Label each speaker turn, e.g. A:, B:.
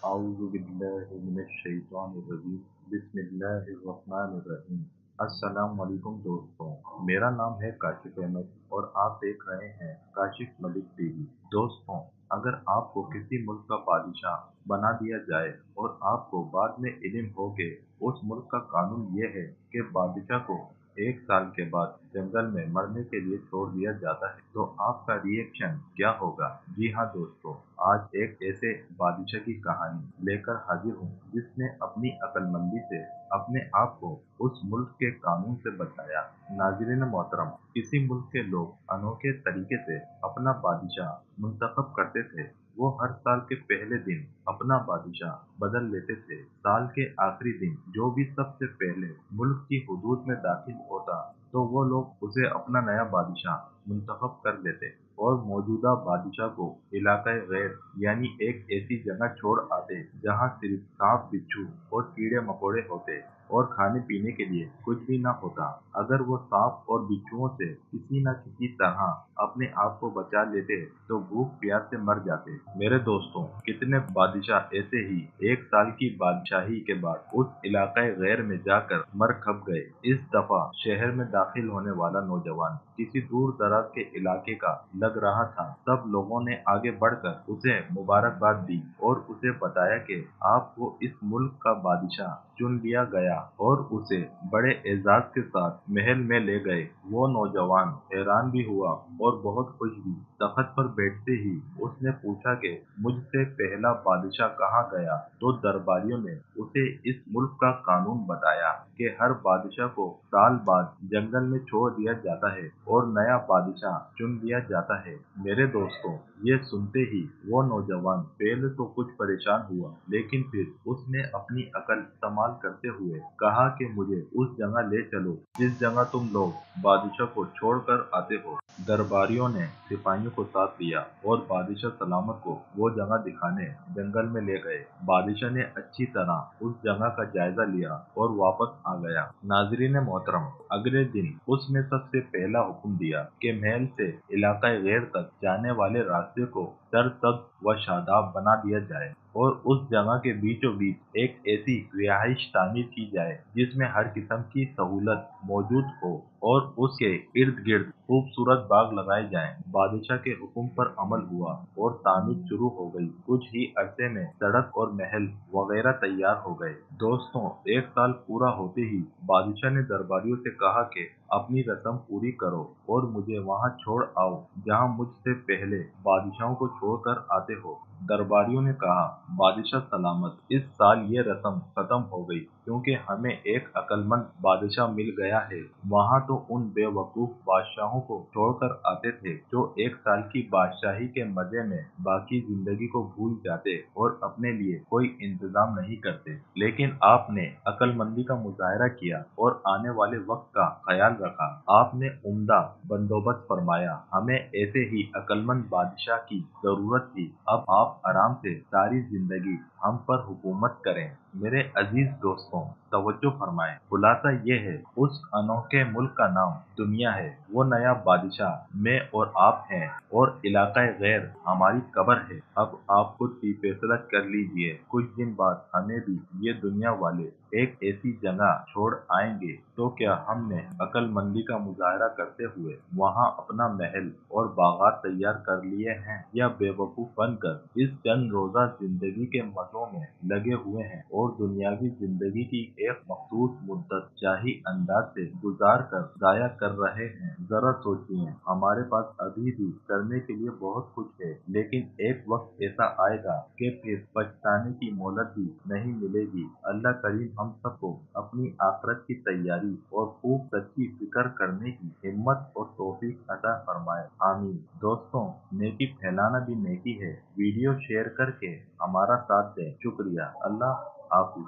A: औज़ुबिल्लाहिमिनश्शैतानिर्रजीम बिस्मिल्लाहिर्रहमानिर्रहीम। अस्सलाम वालेकुम दोस्तों, मेरा नाम है काशिफ अहमद और आप देख रहे हैं काशिफ मलिक टीवी। दोस्तों, अगर आपको किसी मुल्क का बादशाह बना दिया जाए और आपको बाद में इल्म हो कि उस मुल्क का कानून ये है कि बादशाह को 1 साल के बाद जंगल में मरने के लिए छोड़ दिया जाता है, तो आपका रिएक्शन क्या होगा? जी हाँ दोस्तों, आज एक ऐसे बादशाह की कहानी लेकर हाजिर हूँ जिसने अपनी अक्लमंदी से अपने आप को उस मुल्क के कानून से बचाया। नाज़रीन मोहतरम, किसी मुल्क के लोग अनोखे तरीके से अपना बादशाह मुंतखब करते थे। वो हर साल के पहले दिन अपना बादशाह बदल लेते थे। साल के आखिरी दिन जो भी सबसे पहले मुल्क की हुदूद में दाखिल होता, तो वो लोग उसे अपना नया बादशाह मुंतखब कर लेते और मौजूदा बादशाह को इलाक़े गैर यानी एक ऐसी जगह छोड़ आते जहाँ सिर्फ सांप, बिच्छू और कीड़े मकोड़े होते और खाने पीने के लिए कुछ भी न होता। अगर वो सांप और बिच्छुओं से किसी न किसी तरह अपने आप को बचा लेते तो भूख प्यास से मर जाते। मेरे दोस्तों, कितने बादशाह ऐसे ही 1 साल की बादशाही के बाद उस इलाक़े गैर में जाकर मर खप गए। इस दफा शहर में दाखिल होने वाला नौजवान किसी दूर दराज के इलाके का लग रहा था। सब लोगों ने आगे बढ़कर उसे मुबारकबाद दी और उसे बताया कि आपको इस मुल्क का बादशाह चुन लिया गया और उसे बड़े एजाज के साथ महल में ले गए। वो नौजवान हैरान भी हुआ और बहुत खुश भी। तख्त पर बैठते ही उसने पूछा कि मुझसे पहला बादशाह कहाँ गया? तो दरबारियों ने उसे इस मुल्क का कानून बताया कि हर बादशाह को साल बाद जंगल में छोड़ दिया जाता है और नया बादशाह चुन लिया जाता है। मेरे दोस्तों, ये सुनते ही वो नौजवान पहले तो कुछ परेशान हुआ, लेकिन फिर उसने अपनी अकल इस्तेमाल करते हुए कहा कि मुझे उस जगह ले चलो जिस जगह तुम लोग बादशाह को छोड़कर आते हो। दरबारियों ने सिपाहियों को साथ लिया और बादशाह सलामत को वो जगह दिखाने जंगल में ले गए। बादशाह ने अच्छी तरह उस जगह का जायजा लिया और वापस आ गया। नाज़रीन मोहतरम, अगले दिन उसने सबसे पहला हुक्म दिया कि महल से इलाक़ा गैर तक जाने वाले रास्ते को सरसब्ज़ व शादाब बना दिया जाए और उस जगह के बीचों बीच एक ऐसी रिहाइश तामीर की जाए जिसमें हर किस्म की सहूलत मौजूद हो और उसके इर्द गिर्द खूबसूरत बाग लगाए जाएं। बादशाह के हुक्म पर अमल हुआ और तामीर शुरू हो गई। कुछ ही अरसे में सड़क और महल वगैरह तैयार हो गए। दोस्तों, 1 साल पूरा होते ही बादशाह ने दरबारियों से कहा कि अपनी रस्म पूरी करो और मुझे वहाँ छोड़ आओ जहाँ मुझसे पहले बादशाहों को छोड़कर आते हो। दरबारियों ने कहा, बादशाह सलामत, इस साल ये रस्म खत्म हो गई क्योंकि हमें एक अक्लमंद बादशाह मिल गया है। वहाँ तो उन बेवकूफ बादशाहों को छोड़कर आते थे जो 1 साल की बादशाही के मजे में बाकी जिंदगी को भूल जाते और अपने लिए कोई इंतजाम नहीं करते। लेकिन आपने अक्लमंदी का मुजाहरा किया और आने वाले वक्त का ख्याल रखा। आपने उम्दा बंदोबस्त फरमाया। हमें ऐसे ही अक्लमंद बादशाह की जरूरत थी। अब आप आराम से सारी जिंदगी हम पर हुकूमत करें। मेरे अजीज दोस्तों, तवज्जो फरमाएं। खुलासा ये है, उस अनोखे मुल्क का नाम दुनिया है। वो नया बादशाह मैं और आप हैं और इलाक़ा गैर हमारी कब्र है। अब आप खुद ही फैसला कर लीजिए। कुछ दिन बाद हमें भी ये दुनिया वाले एक ऐसी जगह छोड़ आएंगे, तो क्या हमने अक्लमंदी का मुजाहरा करते हुए वहाँ अपना महल और बागात तैयार कर लिए हैं, या बेवकूफ बनकर इस चंद रोजा जिंदगी के मजों में लगे हुए हैं और दुनियावी जिंदगी की एक मखसूस मुद्दत शाही अंदाज से गुजार कर जाया कर रहे हैं? जरा सोचिए, हमारे पास अभी भी करने के लिए बहुत कुछ है, लेकिन एक वक्त ऐसा आएगा कि फिर पछताने की मोहलत भी नहीं मिलेगी। अल्लाह करीम हम सबको अपनी आखिरत की तैयारी और खूब सच्ची फिक्र करने की हिम्मत और तौफीक अता फरमाए। आमीन। दोस्तों, नेकी फैलाना भी नेकी है। वीडियो शेयर करके हमारा साथ दें। शुक्रिया। अल्लाह हाफिज।